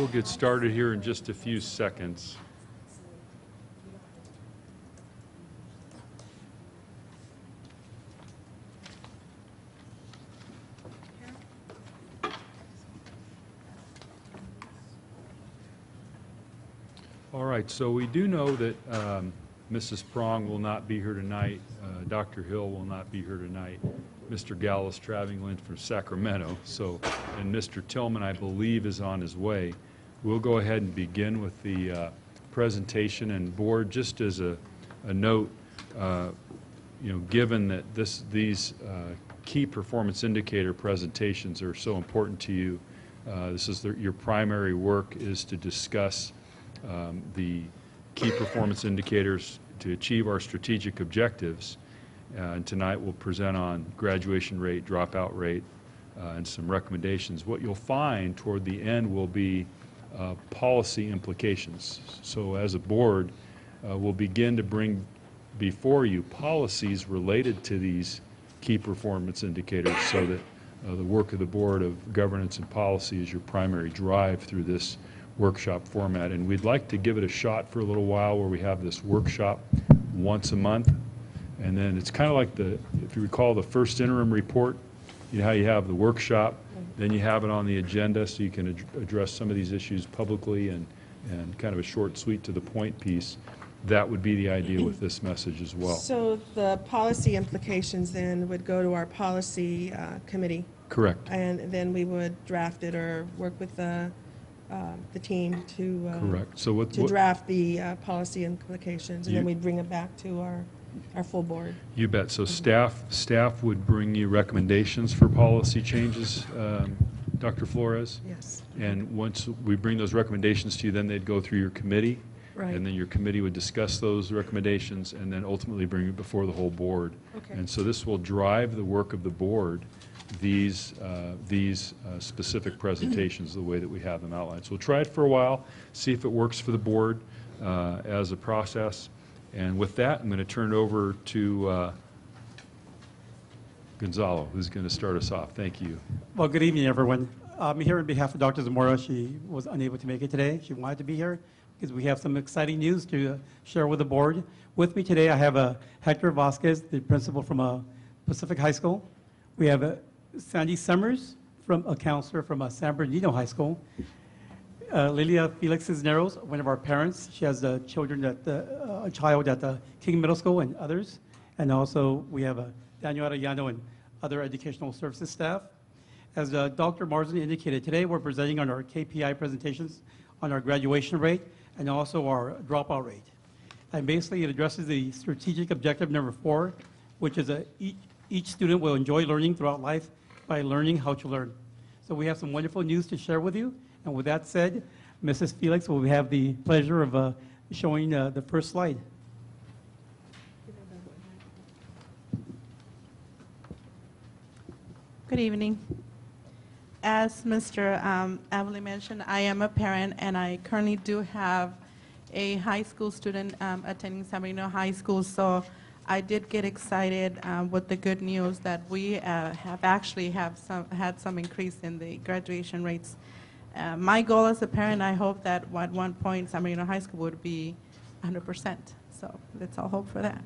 We'll get started here in just a few seconds. All right, so we do know that Mrs. Prong will not be here tonight. Dr. Hill will not be here tonight. Mr. Gall is traveling in from Sacramento, and Mr. Tillman, I believe, is on his way. We'll go ahead and begin with the presentation. And board, just as a note, given that these key performance indicator presentations are so important to you, this is your primary work is to discuss the key performance indicators to achieve our strategic objectives. And tonight we'll present on graduation rate, dropout rate, and some recommendations. What you'll find toward the end will be policy implications. So as a board, we'll begin to bring before you policies related to these key performance indicators so that the work of the Board of Governance and Policy is your primary drive through this workshop format. And we'd like to give it a shot for a little while where we have this workshop once a month. And then it's kind of like if you recall the first interim report, you know how you have the workshop, then you have it on the agenda so you can address some of these issues publicly and kind of a short, sweet, to the point piece. That would be the idea with this message as well. So the policy implications then would go to our policy committee? Correct. And then we would draft it or work with the team to correct. So to draft the policy implications, and then we'd bring it back to our full board. You bet. So staff would bring you recommendations for policy changes, Dr. Flores? Yes. And once we bring those recommendations to you, then they'd go through your committee. Right. And then your committee would discuss those recommendations and then ultimately bring it before the whole board. Okay. And so this will drive the work of the board, these specific presentations the way that we have them outlined. So we'll try it for a while, see if it works for the board as a process. And with that, I'm going to turn it over to Gonzalo, who's going to start us off. Thank you. Well, good evening, everyone. I'm here on behalf of Dr. Zamora. She was unable to make it today. She wanted to be here because we have some exciting news to share with the board. With me today, I have Hector Vasquez, the principal from Pacific High School. We have Sandy Summers, a counselor from San Bernardino High School. Lilia Felix Cisneros, one of our parents. She has children a child at the King Middle School and others. And also we have Daniel Arellano and other educational services staff. As Dr. Marsden indicated, today we're presenting on our KPI presentations on our graduation rate and also our dropout rate. And basically it addresses the strategic objective number 4, which is each student will enjoy learning throughout life by learning how to learn. So we have some wonderful news to share with you. And with that said, Mrs. Felix will have the pleasure of showing the first slide. Good evening. As Mr. Avali mentioned, I am a parent, and I currently do have a high school student attending San Bernardino High School, so I did get excited with the good news that we have actually had some increase in the graduation rates. My goal as a parent, I hope that at one point San Bernardino High School would be 100%, so let's all hope for that.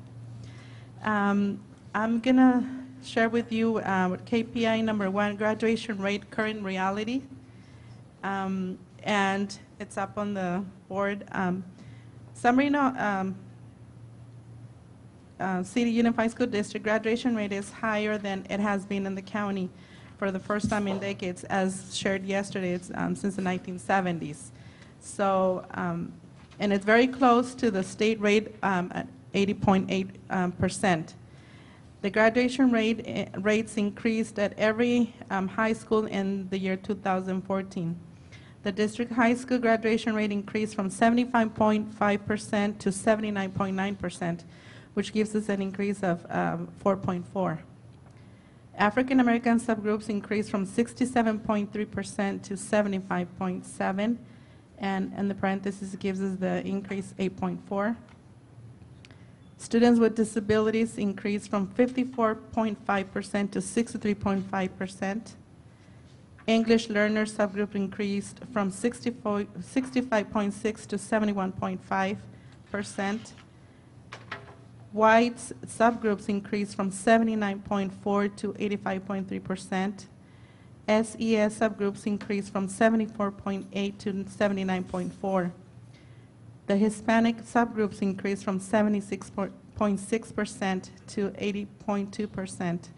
I'm going to share with you KPI number 1, graduation rate, current reality, and it's up on the board. San Bernardino City Unified School District graduation rate is higher than it has been in the county for the first time in decades, as shared yesterday. It's since the 1970s. So, and it's very close to the state rate at 80.8%. The graduation rates increased at every high school in the year 2014. The district high school graduation rate increased from 75.5% to 79.9%, which gives us an increase of 4.4. African American subgroups increased from 67.3% to 75.7%, and in the parentheses gives us the increase 8.4. Students with disabilities increased from 54.5% to 63.5%. English learner subgroup increased from 65.6 to 71.5%. Whites subgroups increased from 79.4 to 85.3%. SES subgroups increased from 74.8 to 79.4. The Hispanic subgroups increased from 76.6% to 80.2%.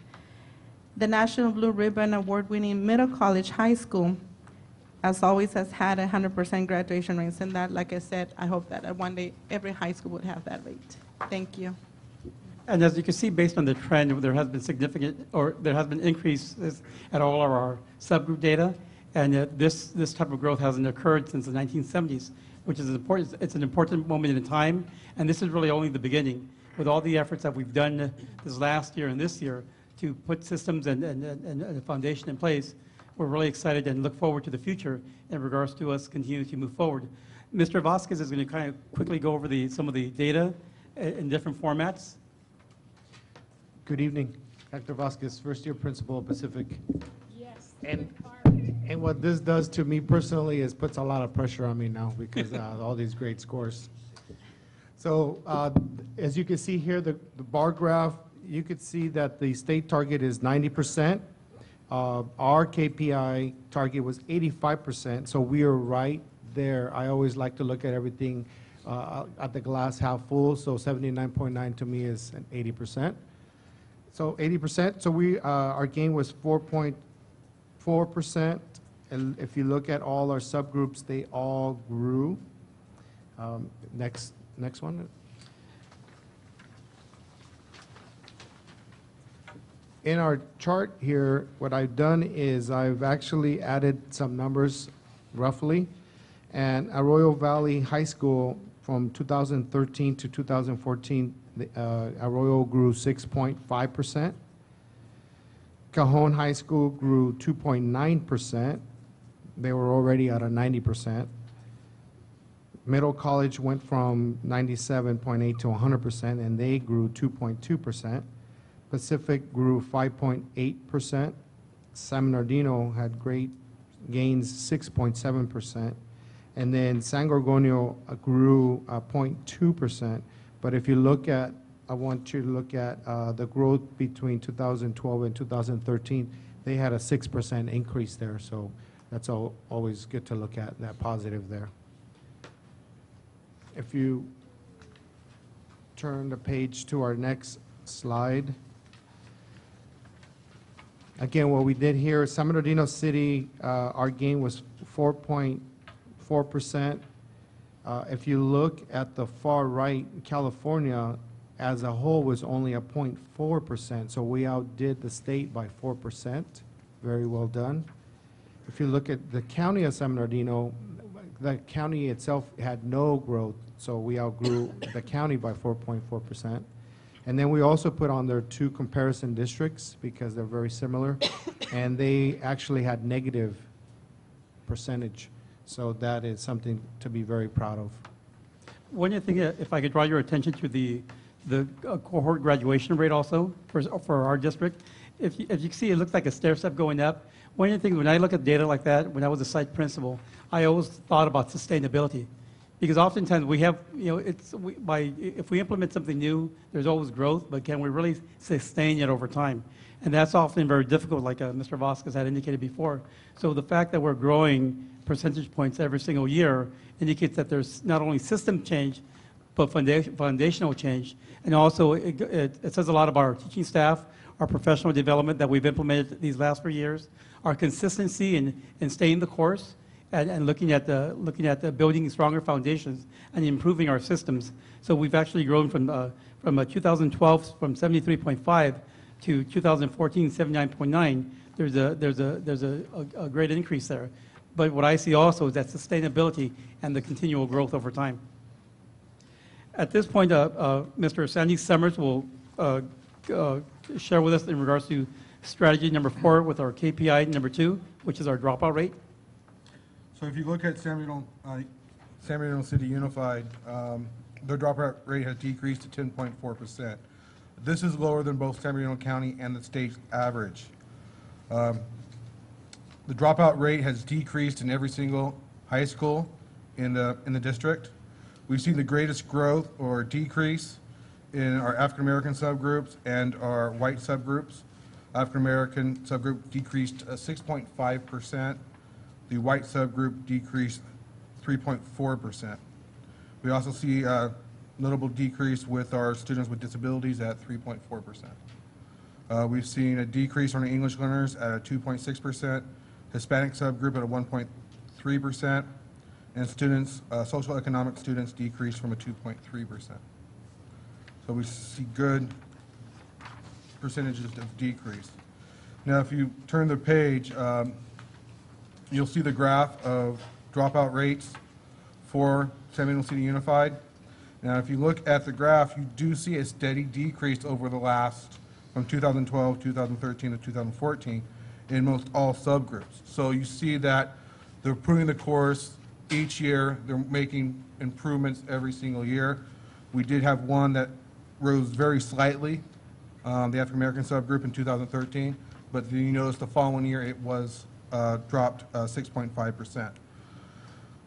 The National Blue Ribbon Award-winning Middle College High School, as always, has had 100% graduation rates, and that, like I said, I hope that one day every high school would have that rate. Thank you. And as you can see, based on the trend, there has been significant, or there has been increases at all of our subgroup data, and this type of growth hasn't occurred since the 1970s, which is important. It's an important moment in time, and this is really only the beginning. With all the efforts that we've done this last year and this year to put systems and a foundation in place, we're really excited and look forward to the future in regards to us continuing to move forward. Mr. Vasquez is going to kind of quickly go over some of the data in different formats. Good evening, Hector Vasquez, first-year principal of Pacific. Yes. And what this does to me personally is puts a lot of pressure on me now because all these great scores. So as you can see here, the bar graph, you could see that the state target is 90%. Our KPI target was 85%, so we are right there. I always like to look at everything at the glass half full, so 79.9 to me is an 80%. So 80%, so our gain was 4.4%. And if you look at all our subgroups, they all grew. Next one. In our chart here, what I've done is I've actually added some numbers roughly. And Arroyo Valley High School from 2013 to 2014, Arroyo grew 6.5%. Cajon High School grew 2.9%. They were already at a 90%. Middle College went from 97.8 to 100%, and they grew 2.2%. Pacific grew 5.8%. San Bernardino had great gains, 6.7%. And then San Gorgonio grew 0.2%. But if you look at, I want you to look at the growth between 2012 and 2013, they had a 6% increase there. So that's always good to look at, that positive there. If you turn the page to our next slide. Again, what we did here, San Bernardino City, our gain was 4.4%. If you look at the far right, California as a whole was only a 0.4%, so we outdid the state by 4%. Very well done. If you look at the county of San Bernardino, the county itself had no growth, so we outgrew the county by 4.4%. And then we also put on there 2 comparison districts because they're very similar, and they actually had negative percentage. So that is something to be very proud of. One thing, if I could draw your attention to the cohort graduation rate also for our district. If you see, it looks like a stair step going up. One of the things, when I look at data like that, when I was a site principal, I always thought about sustainability. Because oftentimes we have, if we implement something new, there's always growth, but can we really sustain it over time? And that's often very difficult, like Mr. Vasquez had indicated before. So the fact that we're growing percentage points every single year indicates that there's not only system change, but foundational change. And also, it says a lot about our teaching staff, our professional development that we've implemented these last 3 years, our consistency in staying the course, and looking at the building stronger foundations and improving our systems. So we've actually grown from 2012 from 73.5 to 2014 79.9. There's a great increase there. But what I see also is that sustainability and the continual growth over time. At this point, Mr. Sandy Summers will share with us in regards to strategy number 4 with our KPI number 2, which is our dropout rate. So if you look at San Bernardino City Unified, their dropout rate has decreased to 10.4%. This is lower than both San Bernardino County and the state average. The dropout rate has decreased in every single high school in the district. We've seen the greatest growth or decrease in our African-American subgroups and our white subgroups. African-American subgroup decreased 6.5%. The white subgroup decreased 3.4%. We also see a notable decrease with our students with disabilities at 3.4%. We've seen a decrease on our English learners at a 2.6%, Hispanic subgroup at a 1.3%, and students, social economic students decreased from a 2.3%. So we see good percentages of decrease. Now, if you turn the page, you'll see the graph of dropout rates for San Bernardino City Unified. Now, if you look at the graph, you do see a steady decrease over the last, from 2012, 2013 to 2014, in most all subgroups. So you see that they're improving the course each year. They're making improvements every single year. We did have one that rose very slightly, the African American subgroup in 2013, but then you notice the following year it was dropped 6.5%.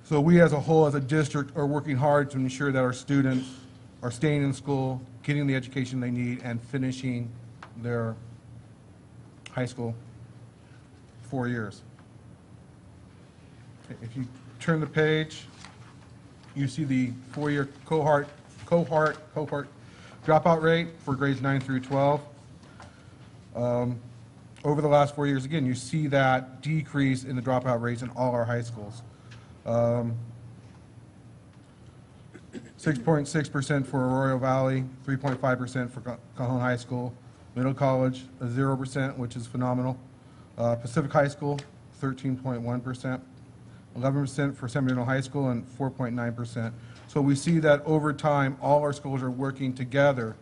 So we as a whole, as a district, are working hard to ensure that our students are staying in school, getting the education they need, and finishing their high school 4 years. If you turn the page, you see the 4-year cohort dropout rate for grades 9 through 12. Over the last 4 years, again, you see that decrease in the dropout rates in all our high schools. 6.6% for Arroyo Valley, 3.5% for Cajon High School, Middle College, 0%, which is phenomenal. Pacific High School, 13.1%, 11% for San Bernardino High School, and 4.9%. So we see that over time, all our schools are working together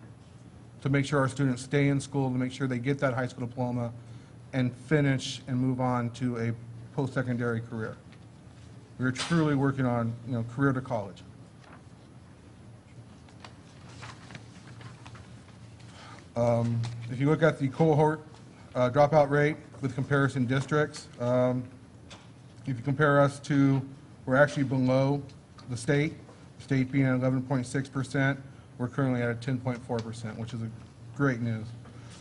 to make sure our students stay in school, to make sure they get that high school diploma and finish and move on to a post-secondary career. We're truly working on, career to college. If you look at the cohort dropout rate with comparison districts, if you compare us to, we're actually below the state being at 11.6%, we're currently at a 10.4%, which is a great news.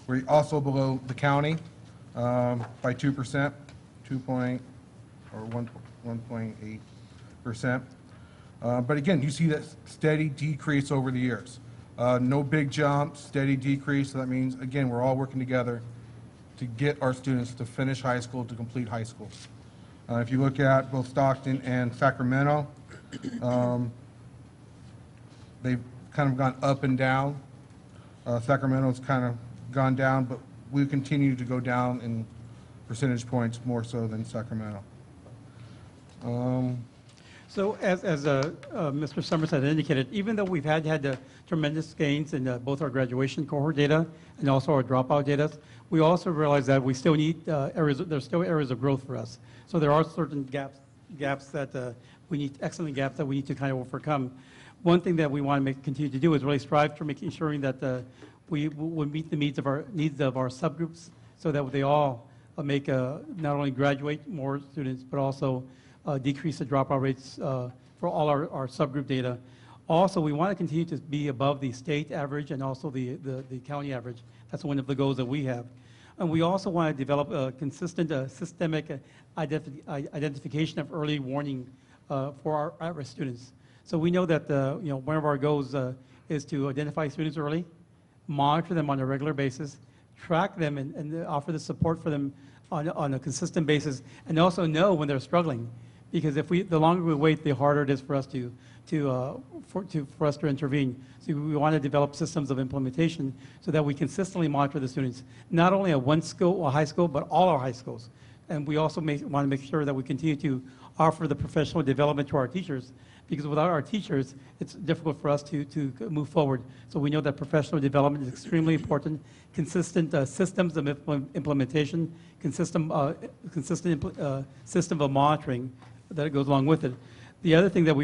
We're also below the county by 2%, 1.8%. But again, you see that steady decrease over the years. No big jump, steady decrease. So that means, again, we're all working together to get our students to finish high school, to complete high school. If you look at both Stockton and Sacramento, they've kind of gone up and down. Sacramento's kind of gone down, but we continue to go down in percentage points more so than Sacramento. So as Mr. Summers had indicated, even though we've had tremendous gains in both our graduation cohort data and also our dropout data, we also realize that we still need there's still areas of growth for us. So there are certain gaps that we need, excellent gaps that we need to kind of overcome. One thing that we want to continue to do is really strive for ensuring that we will meet the needs of our subgroups, so that they all make not only graduate more students, but also decrease the dropout rates for all our subgroup data. Also, we want to continue to be above the state average and also the county average. That's one of the goals that we have. And we also want to develop a consistent systemic identification of early warning for our at-risk students. So we know that one of our goals is to identify students early, monitor them on a regular basis, track them and offer the support for them on a consistent basis, and also know when they're struggling. Because the longer we wait, the harder it is for us to intervene. So we want to develop systems of implementation so that we consistently monitor the students, not only at one school or high school, but all our high schools. And we also want to make sure that we continue to offer the professional development to our teachers, because without our teachers, it's difficult for us to move forward. So we know that professional development is extremely important, consistent systems of implementation, consistent system of monitoring that goes along with it. The other thing that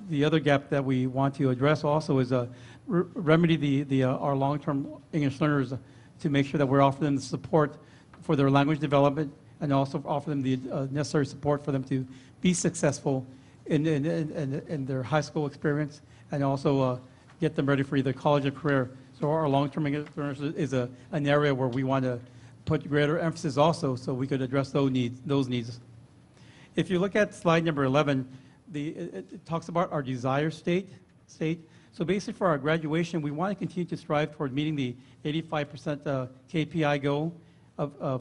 the other gap that we want to address also is remedy our long-term English learners to make sure that we're offering them the support for their language development and also offer them the necessary support for them to be successful in their high school experience, and also get them ready for either college or career. So our long-term learners is an area where we want to put greater emphasis also, so we could address those needs. If you look at slide number 11, it talks about our desired state. So basically for our graduation, we want to continue to strive toward meeting the 85% KPI goal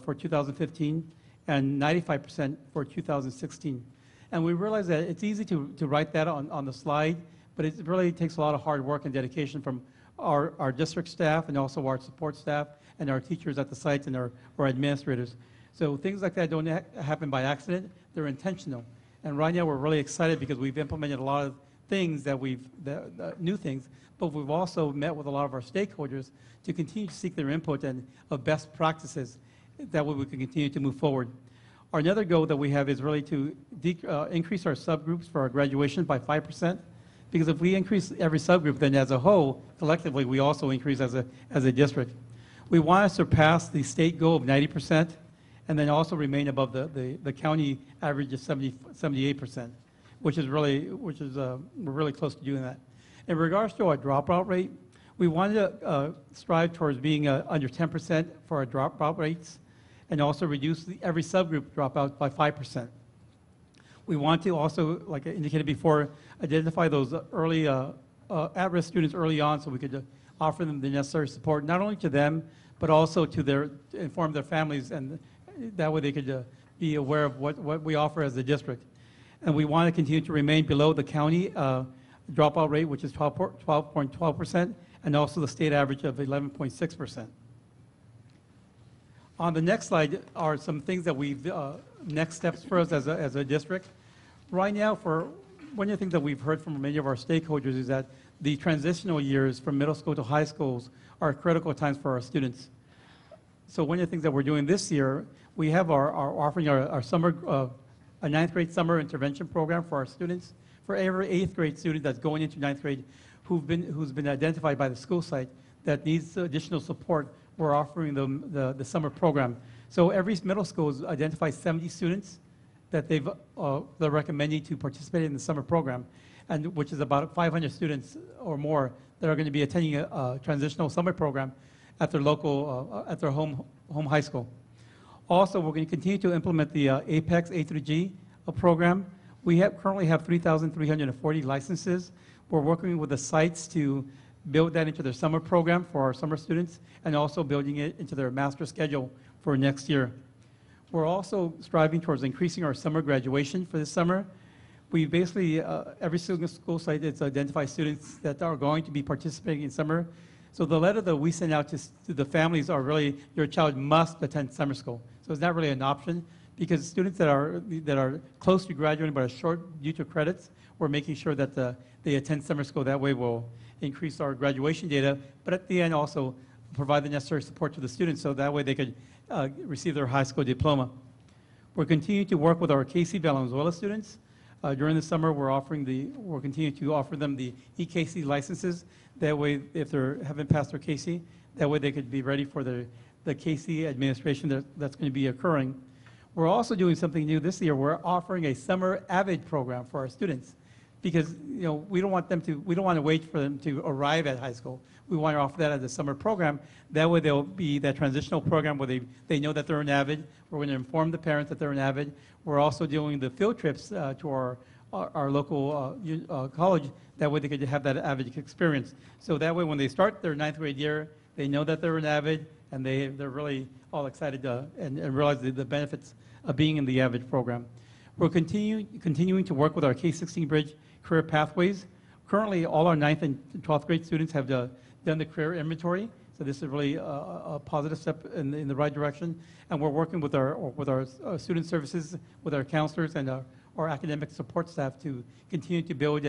for 2015 and 95% for 2016. And we realize that it's easy to write that on the slide, but it really takes a lot of hard work and dedication from our district staff and also our support staff and our teachers at the sites and our administrators. So things like that don't happen by accident, they're intentional. And right now we're really excited because we've implemented a lot of things new things, but we've also met with a lot of our stakeholders to continue to seek their input and of best practices. That way we can continue to move forward. Another goal that we have is really to increase our subgroups for our graduation by 5%, because if we increase every subgroup, then as a whole, collectively, we also increase as a district. We want to surpass the state goal of 90%, and then also remain above the county average of 78%, we're really close to doing that. In regards to our dropout rate, we wanted to strive towards being under 10% for our dropout rates, and also reduce every subgroup dropout by 5%. We want to also, like I indicated before, identify those early at-risk students early on, so we could offer them the necessary support, not only to them, but also to inform their families, and that way they could be aware of what we offer as a district. And we want to continue to remain below the county dropout rate, which is 12.12%, and also the state average of 11.6%. On the next slide are some things that next steps for us as a district. Right now, one of the things that we've heard from many of our stakeholders is that the transitional years from middle school to high schools are critical times for our students. So one of the things that we're doing this year, we have offering our summer, a ninth grade summer intervention program for our students. For every eighth grade student that's going into ninth grade who's been identified by the school site that needs additional support, we're offering them the summer program. So every middle school identifies 70 students that they're recommending to participate in the summer program, and which is about 500 students or more that are going to be attending a transitional summer program at their local, at their home high school. Also, we're going to continue to implement the APEX A through G program. We currently have 3,340 licenses. We're working with the sites to build that into their summer program for our summer students, and also building it into their master schedule for next year. We're also striving towards increasing our summer graduation for this summer. We basically, every single school site has identified students that are going to be participating in summer. So the letter that we send out to the families are really, your child must attend summer school. So it's not really an option, because students that are close to graduating but are short due to credits, we're making sure that they attend summer school. That way we'll increase our graduation data, but at the end also provide the necessary support to the students, so that way they could receive their high school diploma. We're continuing to work with our KC Valenzuela students. During the summer, we're continuing to offer them the EKC licenses. That way, if they haven't passed their KC, that way they could be ready for the KC administration that's going to be occurring. We're also doing something new this year. We're offering a summer AVID program for our students, because we don't want to wait for them to arrive at high school. We want to offer that as a summer program. That way they'll be that transitional program where they know that they're an AVID. We're going to inform the parents that they're an AVID. We're also doing the field trips to our local college. That way they could have that AVID experience. So that way when they start their ninth grade year, they know that they're an AVID, and they're really all excited and realize the benefits of being in the AVID program. We're continuing to work with our K-16 Bridge career pathways. Currently, all our 9th and 12th grade students have done the career inventory. So this is really a positive step in the right direction. And we're working with our student services, with our counselors and our academic support staff to continue to build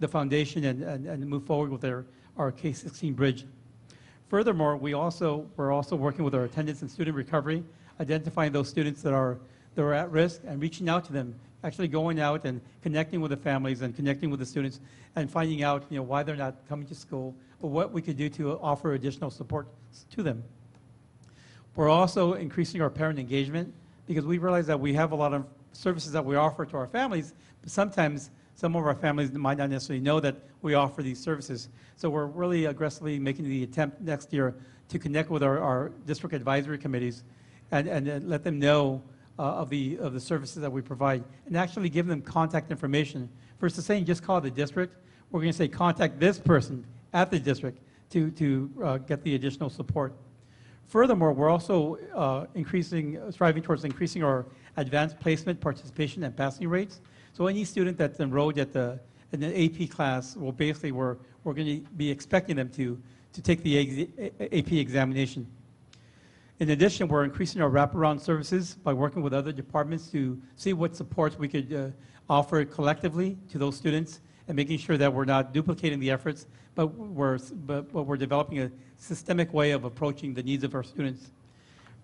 the foundation and move forward with our K-16 Bridge. Furthermore, we're also working with our attendance and student recovery, identifying those students that are at risk and reaching out to them, actually going out and connecting with the families and connecting with the students and finding out why they're not coming to school, or what we could do to offer additional support to them. We're also increasing our parent engagement, because we realize that we have a lot of services that we offer to our families, but sometimes some of our families might not necessarily know that we offer these services. So we're really aggressively making the attempt next year to connect with our district advisory committees and let them know of the services that we provide, and actually give them contact information. Versus saying just call the district, we're going to say contact this person at the district to get the additional support. Furthermore, we're also striving towards increasing our advanced placement participation and passing rates. So any student that's enrolled in the AP class, well, basically we're going to be expecting them to take the AP examination. In addition, we're increasing our wraparound services by working with other departments to see what supports we could offer collectively to those students, and making sure that we're not duplicating the efforts, but we're developing a systemic way of approaching the needs of our students.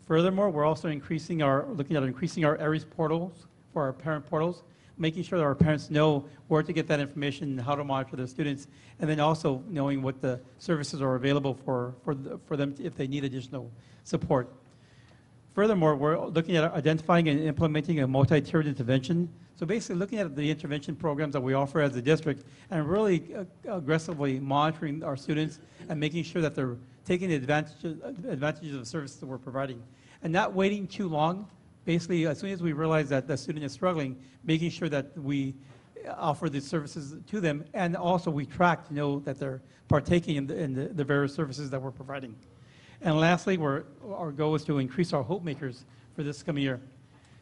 Furthermore, we're also looking at increasing our ARIES portals for our parent portals, making sure that our parents know where to get that information and how to monitor their students, and then also knowing what the services are available for them if they need additional support. Furthermore, we're looking at identifying and implementing a multi-tiered intervention. So basically looking at the intervention programs that we offer as a district and really aggressively monitoring our students and making sure that they're taking advantages of the services that we're providing. And not waiting too long. Basically, as soon as we realize that the student is struggling, making sure that we offer the services to them, and also we track to know that they're partaking in the various services that we're providing. And lastly, our goal is to increase our hope makers for this coming year.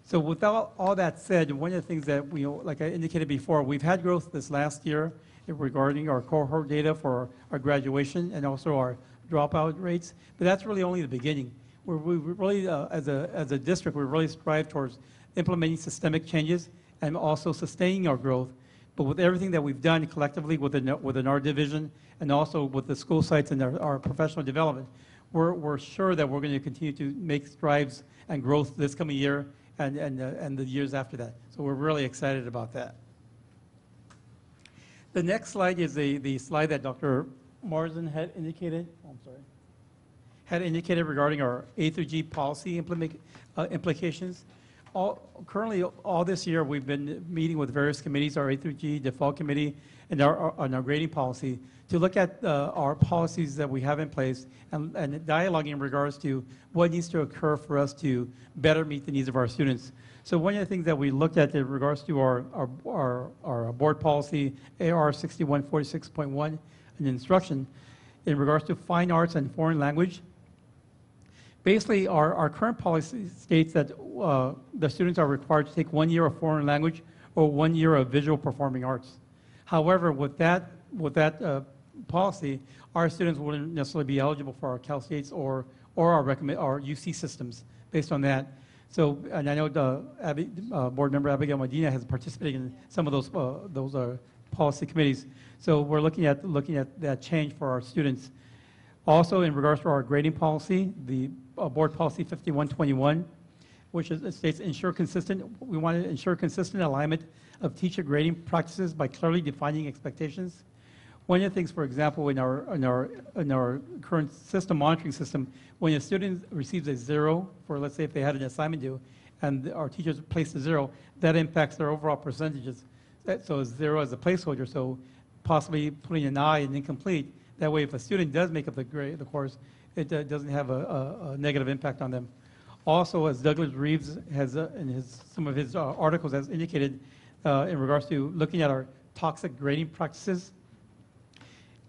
So with all that said, one of the things that like I indicated before, we've had growth this last year regarding our cohort data for our graduation and also our dropout rates, but that's really only the beginning. We really, as a district, we really strive towards implementing systemic changes and also sustaining our growth. But with everything that we've done collectively within our division and also with the school sites and our professional development, we're sure that we're going to continue to make strides and growth this coming year and the years after that. So we're really excited about that. The next slide is the slide that Dr. Morrison had indicated. Oh, I'm sorry. Had indicated regarding our A through G policy implications. Currently, all this year, we've been meeting with various committees, our A through G default committee, and our grading policy, to look at our policies that we have in place and dialoguing in regards to what needs to occur for us to better meet the needs of our students. So one of the things that we looked at in regards to our board policy, AR 6146.1, an instruction, in regards to fine arts and foreign language. Basically, our current policy states that the students are required to take 1 year of foreign language or 1 year of visual performing arts. However, with that policy, our students wouldn't necessarily be eligible for our Cal States or our UC systems based on that. So, and I know board member Abigail Medina has participated in some of those policy committees. So we're looking at that change for our students. Also, in regards to our grading policy, the board policy 5121, which states we want to ensure consistent alignment of teacher grading practices by clearly defining expectations. One of the things, for example, in our current system, monitoring system, when a student receives a 0 for, let's say, if they had an assignment due, and our teachers place a 0, that impacts their overall percentages. So 0 as a placeholder, so possibly putting an I in incomplete. That way, if a student does make up the course, it doesn't have a negative impact on them. Also, as Douglas Reeves has in some of his articles has indicated, in regards to looking at our toxic grading practices.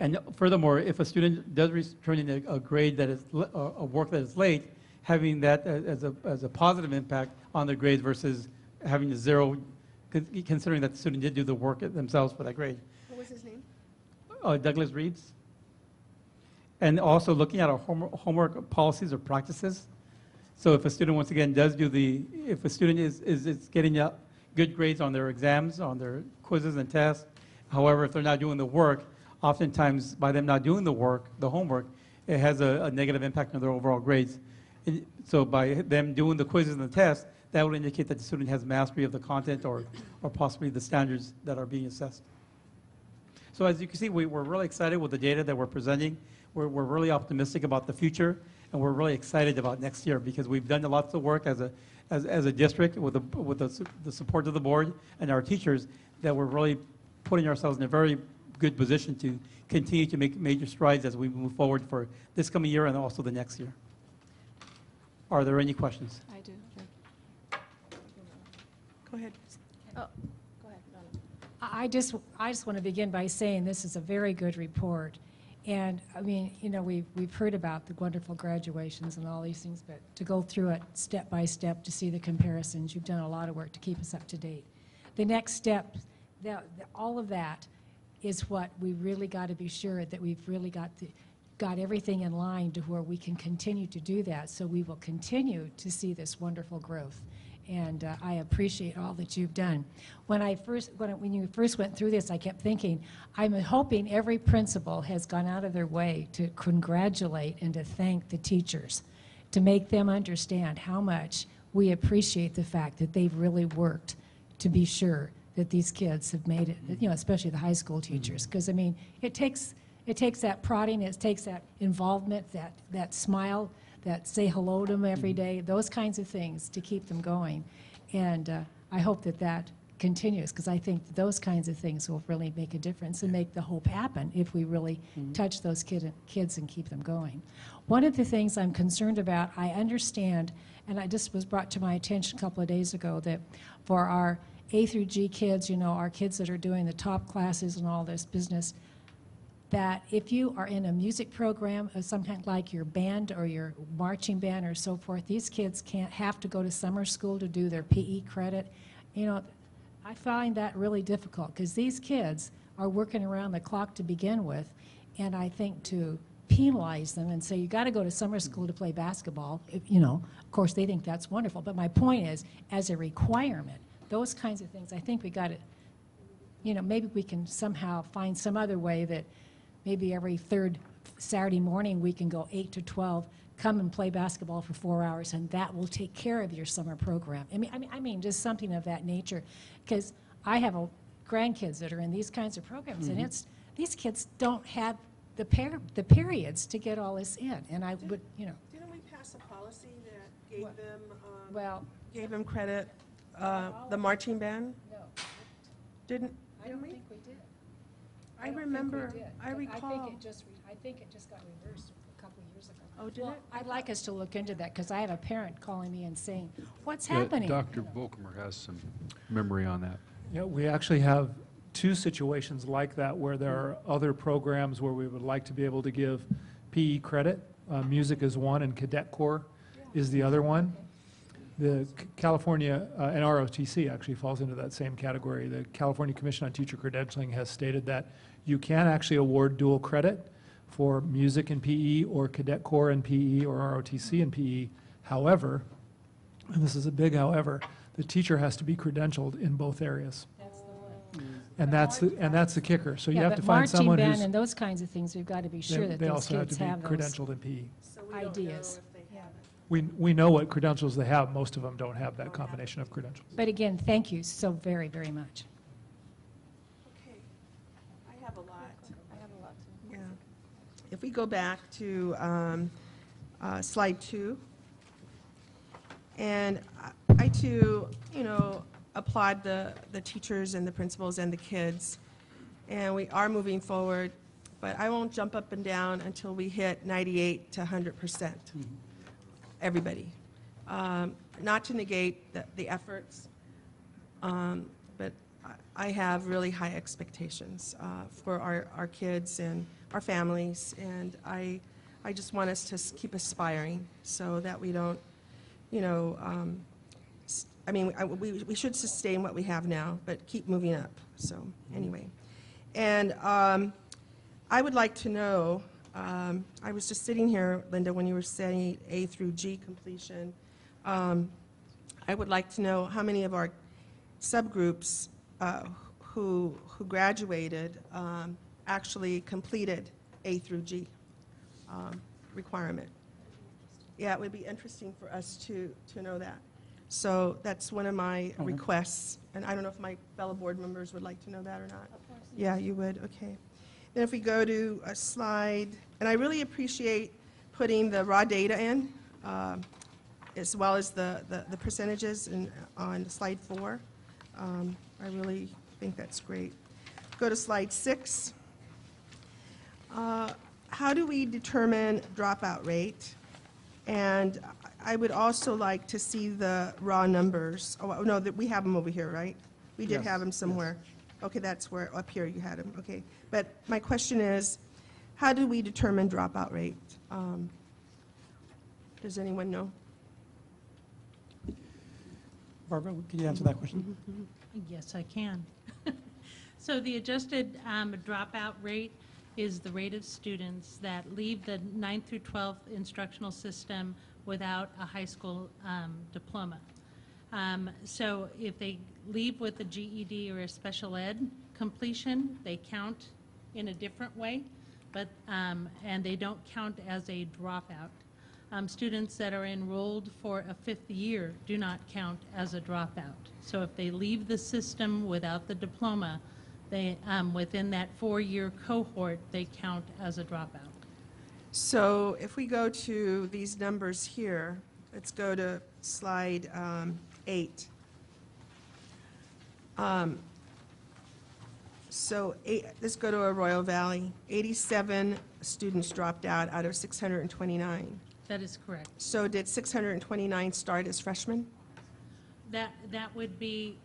And furthermore, if a student does return in a grade that is a work that is late, having that as a positive impact on their grades versus having a 0, considering that the student did do the work themselves for that grade. What was his name? Douglas Reeves. And also looking at our homework policies or practices. So if a student, once again, if a student is getting good grades on their exams, on their quizzes and tests, however, if they're not doing the work, oftentimes by them not doing the work, the homework, it has a negative impact on their overall grades. So by them doing the quizzes and the tests, that would indicate that the student has mastery of the content or possibly the standards that are being assessed. So as you can see, we're really excited with the data that we're presenting. We're really optimistic about the future, and we're really excited about next year because we've done lots of work as a district with the support of the board and our teachers, that we're really putting ourselves in a very good position to continue to make major strides as we move forward for this coming year and also the next year. Are there any questions? I do. Go ahead. Oh, go ahead. No, no. I just want to begin by saying this is a very good report. And I mean, you know, we've heard about the wonderful graduations and all these things, but to go through it step by step to see the comparisons, you've done a lot of work to keep us up to date. The next step, all of that is what we really got to be sure that we've really got everything in line to where we can continue to do that. So we will continue to see this wonderful growth. And I appreciate all that you've done. When you first went through this, I kept thinking, I'm hoping every principal has gone out of their way to congratulate and to thank the teachers, to make them understand how much we appreciate the fact that they've really worked to be sure that these kids have made it, you know, especially the high school teachers. Because, I mean, it takes that prodding, it takes that involvement, that smile, that say hello to them every day, those kinds of things to keep them going. And I hope that continues, because I think those kinds of things will really make a difference and make the hope happen if we really touch those kids and keep them going. One of the things I'm concerned about, I understand, and I just was brought to my attention a couple of days ago, that for our A through G kids, you know, our kids that are doing the top classes and all this business, that if you are in a music program of some kind, like your band or your marching band or so forth, these kids can't have to go to summer school to do their PE credit. You know, I find that really difficult because these kids are working around the clock to begin with, and I think to penalize them and say, you got to go to summer school to play basketball, you know, of course they think that's wonderful, but my point is, as a requirement, those kinds of things, I think we got to, you know, maybe we can somehow find some other way that maybe every third Saturday morning we can go 8 to 12, come and play basketball for 4 hours, and that will take care of your summer program. I mean, just something of that nature, because I have grandkids that are in these kinds of programs, and these kids don't have the periods to get all this in, and I would, you know. Didn't we pass a policy that gave What? them, Well, gave them credit, the marching band? no, Didn't I don't we? think we did. I don't think we remember, did, I but recall. I think it just got reversed a couple of years ago. Oh, did Well, it? I'd like us to look into that, because I have a parent calling me and saying, what's Yeah, happening? Dr. Volkmer has some memory on that. Yeah, we actually have two situations like that where there are other programs where we would like to be able to give PE credit. Music is one, and Cadet Corps is the other one. The California, and ROTC actually falls into that same category. The California Commission on Teacher Credentialing has stated that you can actually award dual credit for music and PE, or Cadet Corps and PE, or ROTC and PE. However, and this is a big however, the teacher has to be credentialed in both areas. That's the one. And that's the kicker. So you Yeah, have but to find someone marching who's, band and those kinds of things, we've got to be sure that they those also have kids to be have those credentialed in PE. So we don't know ideas. if they have it. We know what credentials they have. Most of them don't have that combination of credentials. But again, thank you so very, very much. Okay, I have a lot. I have a lot too. Yeah. If we go back to slide 2, and I too, you know, applaud the teachers and the principals and the kids, and we are moving forward, but I won't jump up and down until we hit 98 to 100%. Everybody. Not to negate the efforts, but I have really high expectations for our kids and our families, and I just want us to keep aspiring so that we don't, you know, I mean, we should sustain what we have now, but keep moving up. So anyway, and I would like to know, I was just sitting here, Linda, when you were saying A through G completion. I would like to know how many of our subgroups who graduated actually completed A through G requirement. Yeah, it would be interesting for us to know that. So that's one of my requests, and I don't know if my fellow board members would like to know that or not. Of course. Yeah, you would, okay. Then if we go to a slide, and I really appreciate putting the raw data in, as well as the percentages on slide 4. I really think that's great. Go to slide 6. How do we determine dropout rate? And I would also like to see the raw numbers. Oh, no, we have them over here, right? We did Yes, have them somewhere. Okay, that's where, up here you had them, okay. But my question is, how do we determine dropout rate? Does anyone know? Barbara, can you answer that question? Yes, I can. So the adjusted dropout rate is the rate of students that leave the 9th through 12th instructional system without a high school diploma. So if they leave with a GED or a special ed completion, they count in a different way, but, and they don't count as a dropout. Students that are enrolled for a 5th year do not count as a dropout. So if they leave the system without the diploma, they, within that 4-year cohort, they count as a dropout. So if we go to these numbers here, let's go to slide 8. Let's go to Arroyo Valley. 87 students dropped out of 629. That is correct. So did 629 start as freshmen? That would be,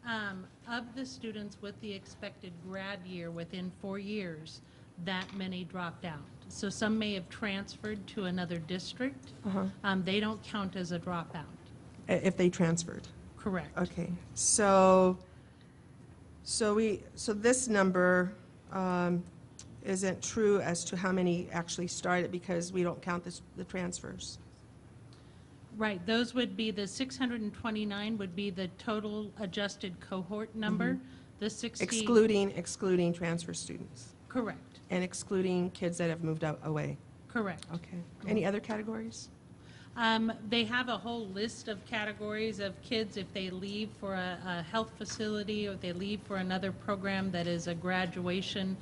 of the students with the expected grad year within 4 years, that many dropped out. So some may have transferred to another district. They don't count as a dropout. If they transferred? Correct. Okay, so this number isn't true as to how many actually started because we don't count the transfers. Right, those would be, the 629 would be the total adjusted cohort number. The 60. Excluding transfer students Correct, and excluding kids that have moved out away. correct. Okay. Any other categories? They have a whole list of categories of kids if they leave for a health facility or if they leave for another program that is a graduation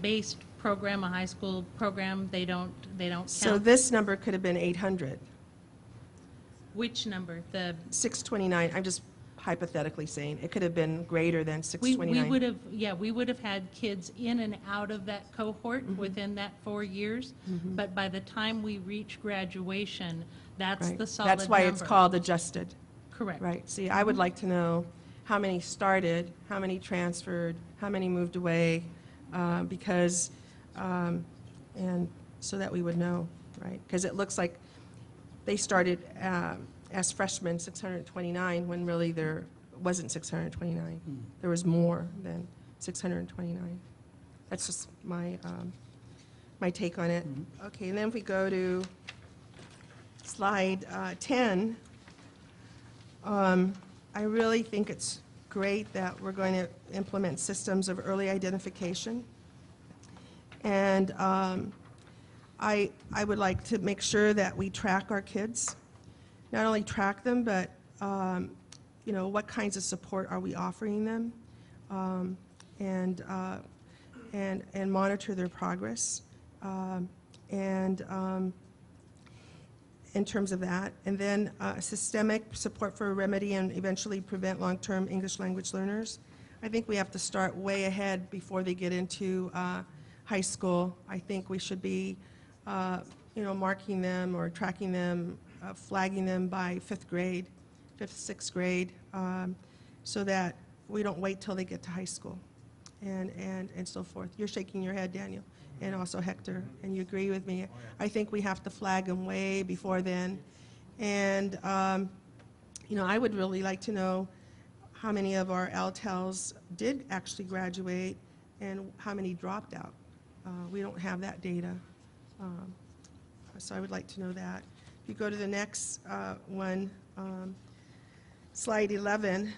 based program, a high school program, they don't count. So this number could have been 800. Which number? The 629, I'm just hypothetically saying, it could have been greater than we 629. would have, yeah, we would have had kids in and out of that cohort Mm-hmm. within that 4 years. But by the time we reach graduation, that's Right. the solid number. That's why it's called adjusted. Correct. Right, see, I would like to know how many started, how many transferred, how many moved away, because, and so that we would know, right? Because it looks like they started as freshmen, 629, when really there wasn't 629. There was more than 629. That's just my, my take on it. Okay, and then if we go to slide 10, I really think it's great that we're going to implement systems of early identification. And I would like to make sure that we track our kids. Not only track them, but, you know, what kinds of support are we offering them? And monitor their progress. In terms of that. And then systemic support for remedy and eventually prevent long-term English language learners. I think we have to start way ahead before they get into high school. I think we should be, you know, marking them or tracking them, flagging them by 5th grade, 5th, 6th grade, so that we don't wait till they get to high school and so forth. You're shaking your head, Daniel, and also Hector, and you agree with me. I think we have to flag them way before then. And, you know, I would really like to know how many of our LTELs did actually graduate and how many dropped out. We don't have that data. So I would like to know that. If you go to the next one, slide 11,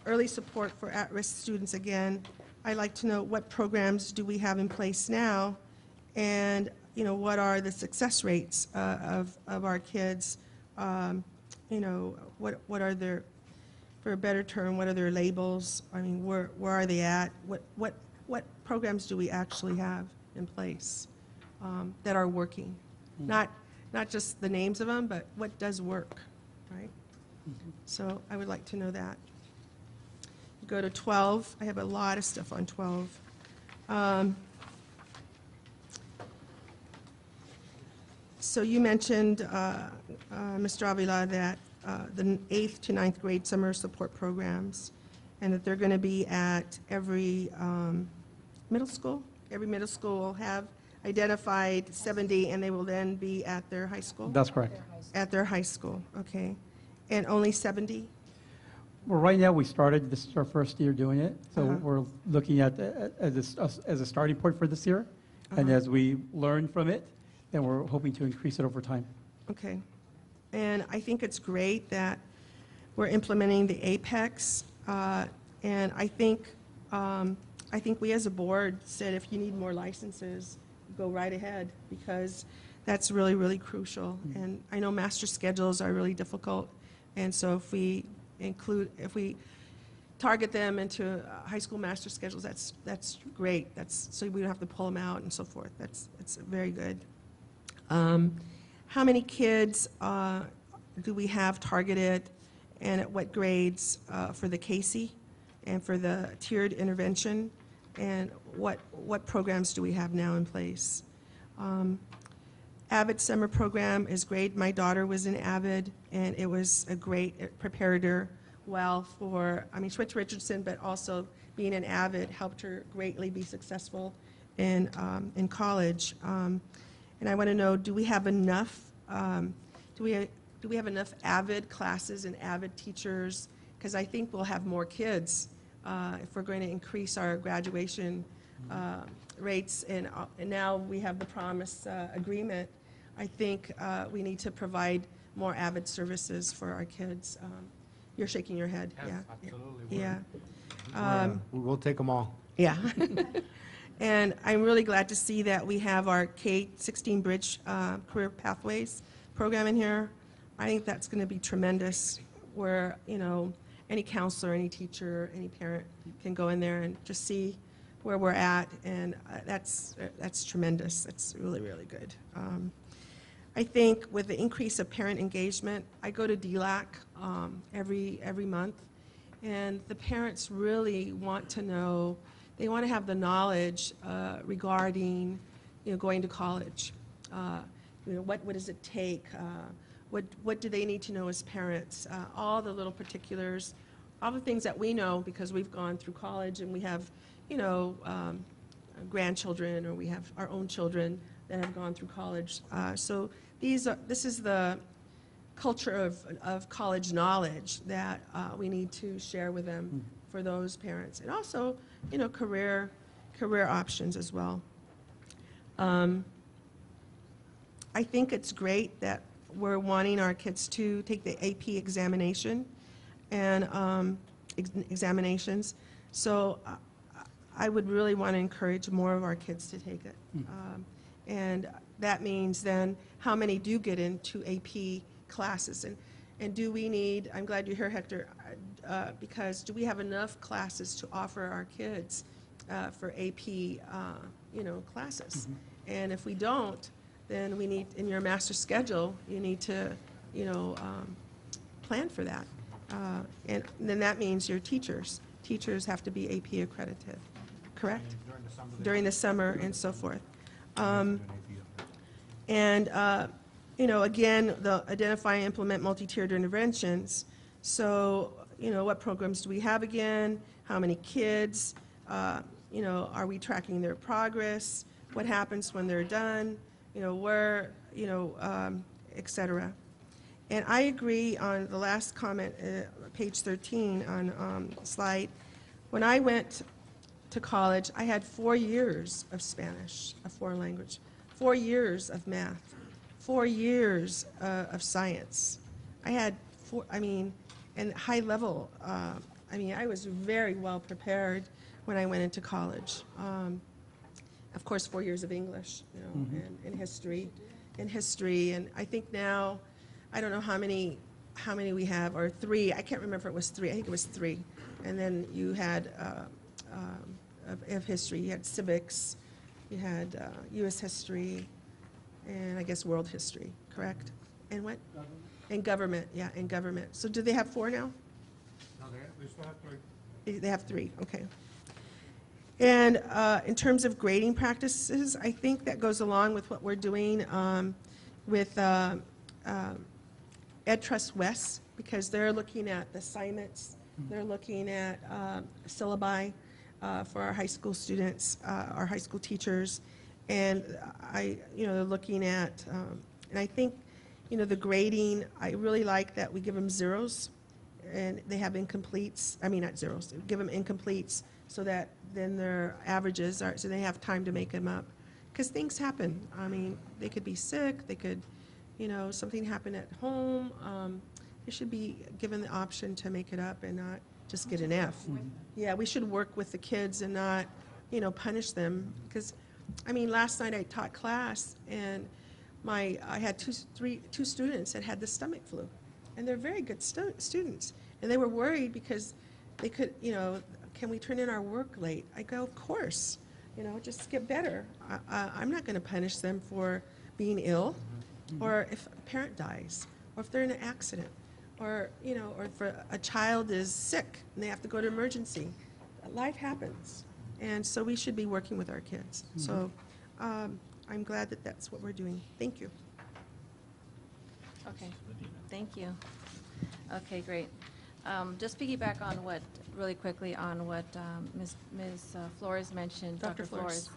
early support for at-risk students again. I'd like to know what programs do we have in place now, and you know, what are the success rates of our kids? You know, what are their, for a better term, what are their labels? I mean, where are they at? what programs do we actually have in place that are working? Not just the names of them, but what does work, right? So I would like to know that. Go to 12. I have a lot of stuff on 12. So you mentioned, Mr. Avila, that the 8th to 9th grade summer support programs, and that they're going to be at every middle school. Every middle school will have identified 70, and they will then be at their high school? That's correct. At their high school, okay. And only 70? Well, right now, we started, this is our first year doing it, so Uh-huh. we're looking at as a starting point for this year. And Uh-huh. as we learn from it, then we're hoping to increase it over time. Okay. And I think it's great that we're implementing the Apex. And I think we as a board said if you need more licenses, go right ahead, because that's really, really crucial. And I know master schedules are really difficult. And so if we target them into high school master schedules, that's great. So we don't have to pull them out and so forth. That's very good. How many kids do we have targeted, and at what grades for the CASE and for the tiered intervention, and what programs do we have now in place? AVID summer program is great. My daughter was in AVID, and it was a great, it prepared her well for, she went to Richardson, but also being an AVID helped her greatly be successful in college. And I want to know, do we have enough, do we have enough AVID classes and AVID teachers? Because I think we'll have more kids if we're going to increase our graduation rates. And now we have the Promise agreement. I think we need to provide more AVID services for our kids. You're shaking your head. Yes, Yeah. absolutely. Yeah. We'll take them all. Yeah. And I'm really glad to see that we have our K-16 Bridge Career Pathways program in here. I think that's going to be tremendous, where, any counselor, any teacher, any parent can go in there and just see where we're at, and that's tremendous. That's really, really good. I think with the increase of parent engagement, I go to DLAC every month, and the parents really want to know, they want to have the knowledge regarding, going to college. What does it take? What do they need to know as parents? All the little particulars, all the things that we know because we've gone through college and we have, grandchildren, or we have our own children that have gone through college. So this is the culture of college knowledge that we need to share with them for those parents, and also, career options as well. I think it's great that we're wanting our kids to take the AP examination and examinations. So I would really want to encourage more of our kids to take it. And that means then how many do get into AP classes? And do we need, I'm glad you're here, Hector, because do we have enough classes to offer our kids for AP, classes? And if we don't, then we need, in your master schedule, you need to, plan for that. And then that means your teachers have to be AP accredited, correct? During the summer and so forth. And, again, the identify and implement multi-tiered interventions. So, what programs do we have again? How many kids? Are we tracking their progress? What happens when they're done? Where, et cetera. And I agree on the last comment, page 13 on slide. When I went to college, I had 4 years of Spanish, a foreign language, 4 years of math, 4 years of science. I had and high level, I was very well prepared when I went into college. Of course, 4 years of English, and history, and I think now, I don't know how many we have, or 3. I can't remember if it was 3. I think it was 3. And then you had of history. You had civics, you had U.S. history, and I guess world history, correct? And what? And government, yeah, and government. So do they have 4 now? No, they still have 3. They have 3, okay. And in terms of grading practices, I think that goes along with what we're doing with EdTrust West, because they're looking at the assignments, they're looking at syllabi for our high school students, our high school teachers, and they're looking at, and I think, the grading, I really like that we give them zeros, and they have incompletes, I mean, not zeros, give them incompletes, so that then their averages are, so they have time to make them up. Because things happen. I mean, they could be sick, they could, something happen at home. They should be given the option to make it up and not just get an F. Yeah, we should work with the kids and not, punish them. Because, last night I taught class, and I had two students that had the stomach flu. And they're very good students. And they were worried because they could, can we turn in our work late? I go, of course, just get better. I'm not going to punish them for being ill, or if a parent dies, or if they're in an accident, or, or if a child is sick and they have to go to emergency. Life happens. And so we should be working with our kids. So I'm glad that that's what we're doing. Thank you. Okay, thank you. Okay, great. Just piggyback on what, really quickly, on what Ms. Flores mentioned, Dr. Dr. Flores,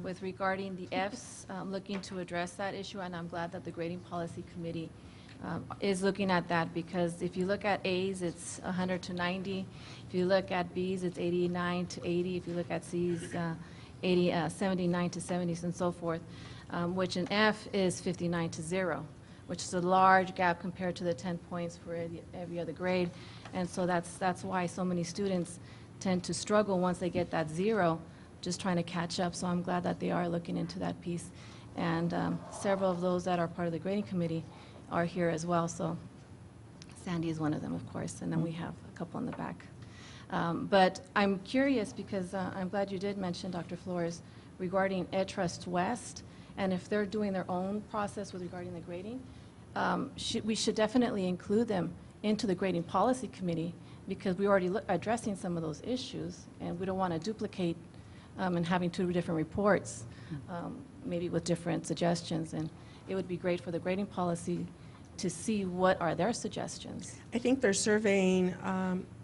with regarding the Fs, looking to address that issue, and I'm glad that the Grading Policy Committee is looking at that, because if you look at As, it's 100 to 90. If you look at Bs, it's 89 to 80. If you look at Cs, 79 to 70s, and so forth, which an F is 59 to 0, which is a large gap compared to the 10 points for every other grade. And so that's why so many students tend to struggle once they get that 0, just trying to catch up. So I'm glad that they are looking into that piece. And several of those that are part of the grading committee are here as well. So Sandy is one of them, of course, and then we have a couple in the back. But I'm curious, because I'm glad you did mention, Dr. Flores, regarding EdTrust West, and if they're doing their own process with regarding the grading, we should definitely include them into the grading policy committee, because we're already addressing some of those issues, and we don't want to duplicate and having 2 different reports, maybe with different suggestions. And it would be great for the grading policy to see what are their suggestions. I think they're surveying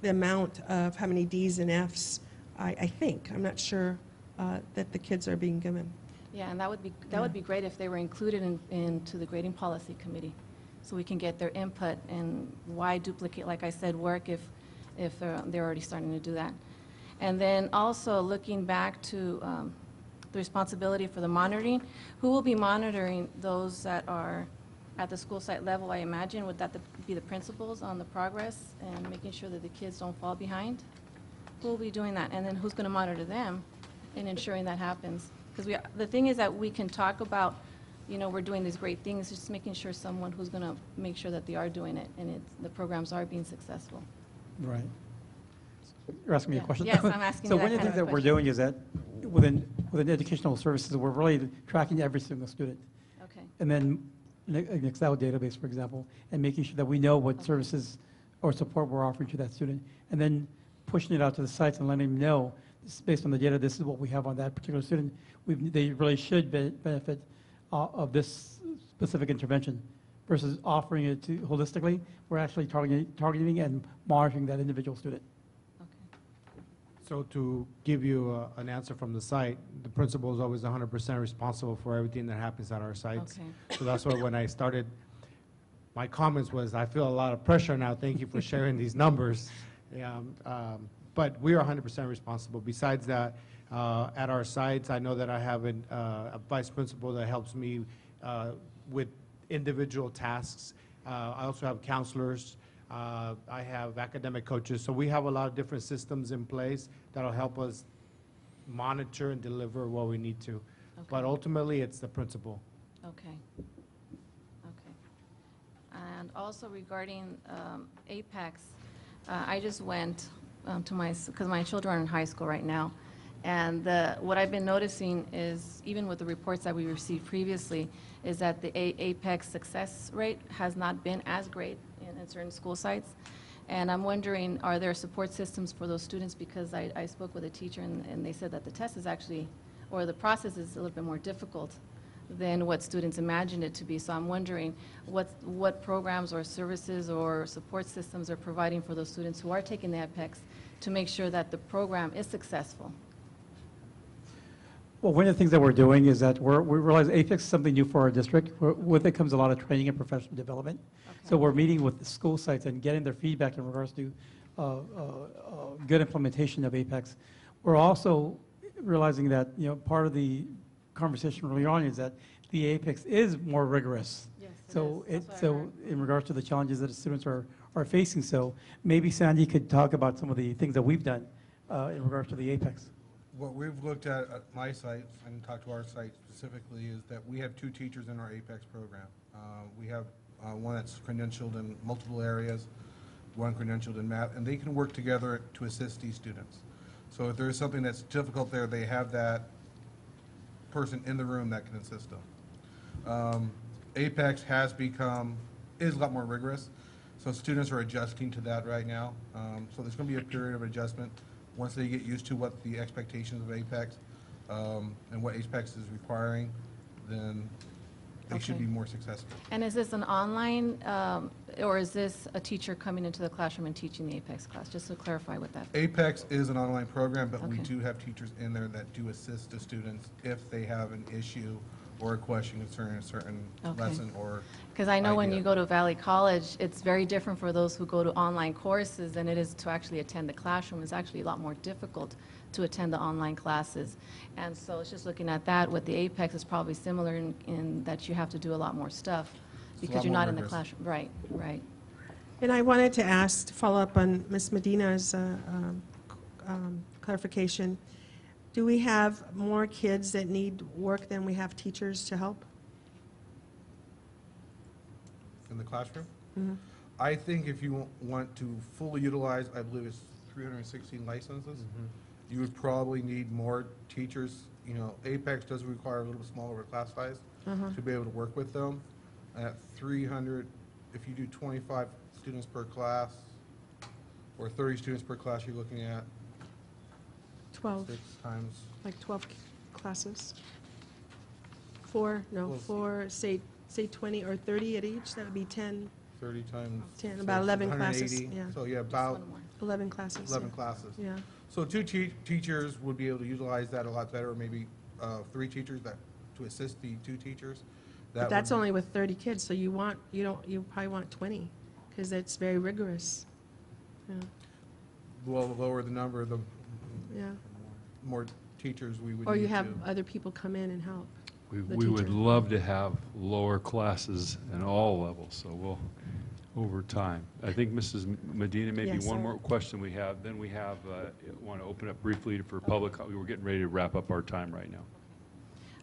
the amount of how many Ds and Fs, I think. I'm not sure that the kids are being given. Yeah, and that would be great if they were included into the grading policy committee, so we can get their input. And why duplicate, like I said, work if they're already starting to do that. And then also looking back to the responsibility for the monitoring. Who will be monitoring those that are at the school site level? I imagine, would that be the principals on the progress and making sure that the kids don't fall behind? Who will be doing that? And then who's going to monitor them in ensuring that happens? Because the thing is that we can talk about, we're doing these great things, just making sure someone who's going to make sure that they are doing it and the programs are being successful. Right. You're asking me a question? Yes, I'm asking So you one that of the kind things of that we're question. doing is that within educational services, we're really tracking every single student. Okay. And then an Excel database, for example, and making sure that we know what services or support we're offering to that student, and then pushing it out to the sites and letting them know, this is based on the data, this is what we have on that particular student. They really should benefit of this specific intervention, versus offering it to holistically. We're actually targeting and monitoring that individual student. Okay. So to give you an answer from the site, the principal is always 100% responsible for everything that happens at our sites. Okay. So that's why when I started, my comments was, I feel a lot of pressure now. Thank you for sharing these numbers. Yeah, but we are 100% responsible. Besides that, at our sites, I know that I have a vice principal that helps me with individual tasks. I also have counselors. I have academic coaches. So we have a lot of different systems in place that'll help us monitor and deliver what we need to. Okay. But ultimately, it's the principal. Okay. Okay. And also regarding APEX, I just went to because my children are in high school right now, And what I've been noticing is, even with the reports that we received previously, is that the Apex success rate has not been as great in certain school sites. And I'm wondering, are there support systems for those students? Because I spoke with a teacher, and they said that the test is actually, or the process is a little bit more difficult than what students imagined it to be. So I'm wondering what programs or services or support systems are providing for those students who are taking the Apex to make sure that the program is successful. Well, one of the things that we're doing is that we realize APEX is something new for our district. With it comes a lot of training and professional development. So we're meeting with the school sites and getting their feedback in regards to good implementation of APEX. We're also realizing that, you know, part of the conversation early on is that the APEX is more rigorous. Yes, So it is. That's what I heard. in regards to the challenges that the students are facing, so maybe Sandy could talk about some of the things that we've done in regards to the APEX. What we've looked at my site, and talked to our site specifically, is that we have 2 teachers in our Apex program. We have one that's credentialed in multiple areas, one credentialed in math, and they can work together to assist these students. So if there is something that's difficult there, they have that person in the room that can assist them. Apex is a lot more rigorous, so students are adjusting to that right now. So there's going to be a period of adjustment once they get used to what the expectations of Apex and what Apex is requiring, then they should Okay. be more successful. And is this an online, or is this a teacher coming into the classroom and teaching the Apex class? Just to clarify with that. Apex is an online program, but we Okay. do have teachers in there that do assist the students if they have an issue or a question concerning a certain Okay. lesson or Because I know when idea. you go to Valley College, it's very different for those who go to online courses than it is to actually attend the classroom. It's actually a lot more difficult to attend the online classes. And so it's just looking at that, with the Apex, it's probably similar in that you have to do a lot more stuff It's a because lot you're more not in the rigorous. classroom. Right, right. And I wanted to ask, to follow up on Ms. Medina's clarification. Do we have more kids that need work than we have teachers to help? in the classroom. Mhm. I think if you want to fully utilize, I believe it's 316 licenses, you would probably need more teachers. You know, Apex does require a little smaller class size to be able to work with them. At 300, if you do 25 students per class or 30 students per class, you're looking at 12, 6 times, like 12 classes? 4, no, Well, 4, say 20 or 30 at each, that would be 10, 30 times. 10, so about it's 11 classes, 180. yeah. So yeah, Just about one more. 11 classes. 11 yeah. classes. Yeah, So 2 teachers would be able to utilize that a lot better, or maybe 3 teachers to assist the 2 teachers. but that's only with 30 kids, so you probably want 20, because it's very rigorous. Yeah, Lower the number, the yeah. more teachers we would need to. Or you have other people come in and help. the We would teacher. love to have lower classes in all levels, so we'll, over time. I think Mrs. Medina, maybe Yes, one sir. more question we have, then we have, want to open up briefly for public, we're getting ready to wrap up our time right now.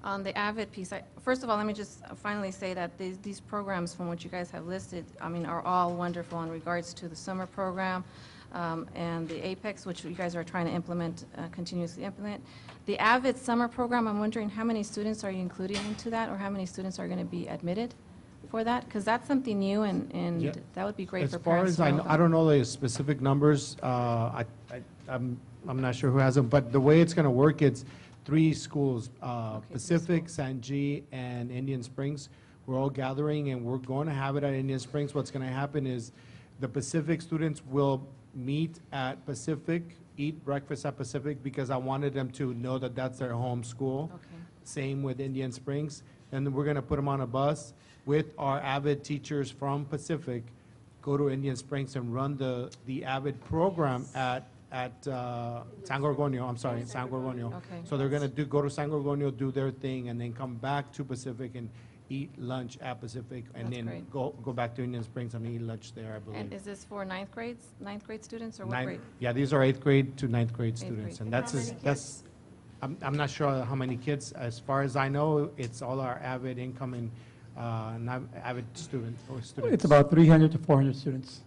On the AVID piece, first of all, let me just finally say that these programs from what you guys have listed, I mean, are all wonderful in regards to the summer program and the APEX, which you guys are trying to implement, continuously implement. The AVID summer program, I'm wondering how many students are you including into that, or how many students are going to be admitted for that? Because that's something new, Yeah. and that would be great As for far parents as to I know know, I about. don't know the specific numbers. I'm not sure who has them, but the way it's going to work, it's 3 schools, Pacific, San G, and Indian Springs. We're all gathering, and we're going to have it at Indian Springs. What's going to happen is the Pacific students will meet at Pacific, eat breakfast at Pacific, because I wanted them to know that that's their home school. Okay. Same with Indian Springs. And then we're going to put them on a bus with our AVID teachers from Pacific, go to Indian Springs and run the AVID program at San Gorgonio, San Gorgonio. Okay. So they're going to go to San Gorgonio, do their thing, and then come back to Pacific and eat lunch at Pacific, and That's then great. go back to Indian Springs and eat lunch there, I And believe. is this for ninth grade students, or what Ninth- grade? Yeah, these are 8th grade to 9th grade Eighth students, grade. and that's, I'm not sure how many kids. As far as I know, it's all our AVID incoming, AVID students. It's about 300 to 400 students.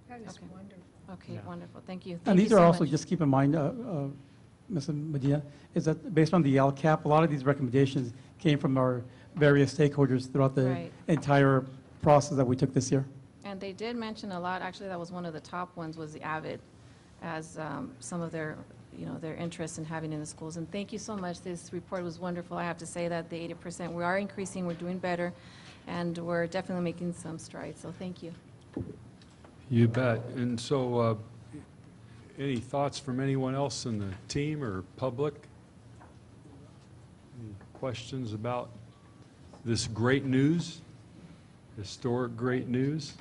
That is Okay. wonderful. Okay, Yeah. wonderful, thank you. And Thank you these are so also, much. just keep in mind, Ms. Medina, is that based on the LCAP, a lot of these recommendations came from our various stakeholders throughout the Right. entire process that we took this year. And they did mention a lot, actually, that was one of the top ones, was the AVID, as some of their, their interest in having in the schools. And thank you so much. This report was wonderful. I have to say that the 80%, we are increasing, we're doing better, and we're definitely making some strides. So thank you. You bet. And so, any thoughts from anyone else in the team or public? Any questions about this great news? Historic great news?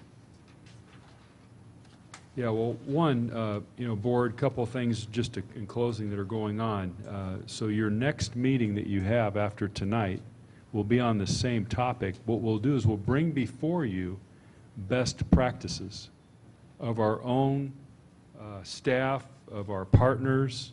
Yeah, well, one, Board, couple of things just in closing that are going on. So your next meeting that you have after tonight will be on the same topic. What we'll do is we'll bring before you best practices of our own staff, of our partners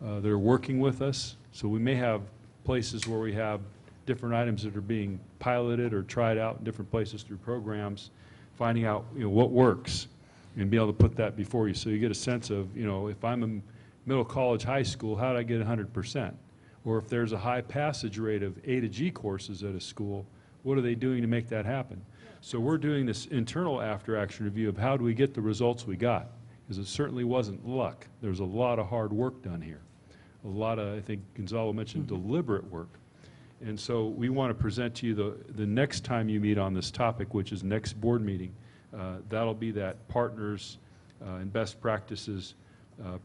that are working with us. So we may have places where we have different items that are being piloted or tried out in different places through programs, finding out what works and be able to put that before you. So you get a sense of, if I'm in middle college, high school, how do I get 100%? Or if there's a high passage rate of A to G courses at a school, what are they doing to make that happen? So we're doing this internal after-action review of how do we get the results we got, because it certainly wasn't luck. There's a lot of hard work done here. A lot of, I think Gonzalo mentioned, deliberate work. And so we want to present to you the next time you meet on this topic, which is next board meeting. That'll be that partners and best practices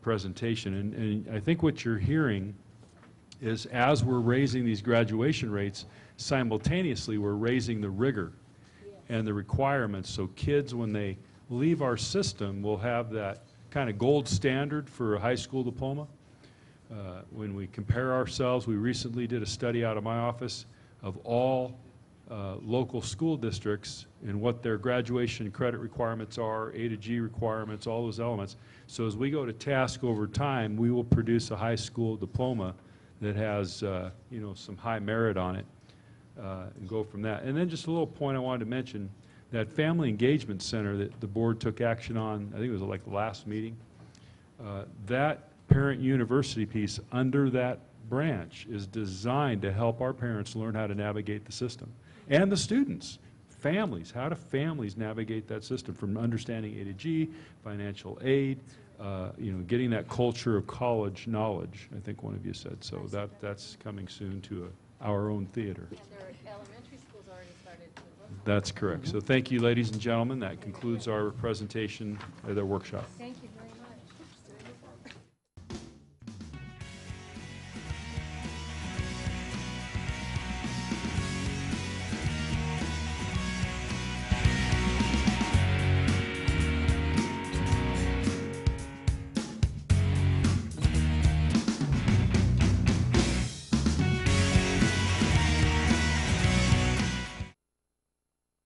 presentation. And I think what you're hearing is as we're raising these graduation rates, simultaneously we're raising the rigor and the requirements. So kids, when they leave our system, will have that kind of gold standard for a high school diploma. When we compare ourselves, we recently did a study out of my office of all local school districts and what their graduation credit requirements are, A to G requirements, all those elements. So as we go to task over time, we will produce a high school diploma that has some high merit on it and go from that. And then just a little point I wanted to mention, that Family Engagement Center that the board took action on, I think it was like the last meeting, that parent university piece under that branch is designed to help our parents learn how to navigate the system. And the students, families, how do families navigate that system from understanding A to G, financial aid, getting that culture of college knowledge, I think one of you said. So that's coming soon to our own theater. And their elementary schools already started to look. That's correct. So thank you, ladies and gentlemen. That concludes our presentation at the workshop. Thank